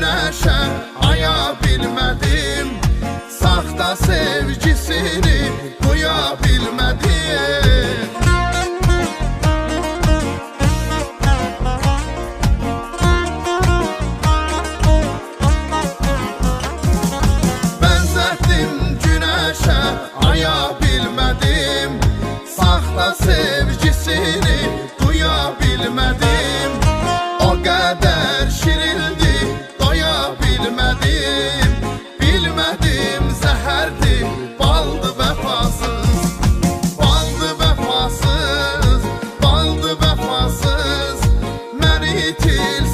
güneşe aya bilmedim, saxta sevgisini duya bilmedim. Benzettim güneşe aya bilmedim, saxta sevgisini duya bilmedim. O kadar şirildi doya bilmedim, bilmedim zəhərdir baldı vəfasız, baldı vəfasız, baldı vəfasız, məni itil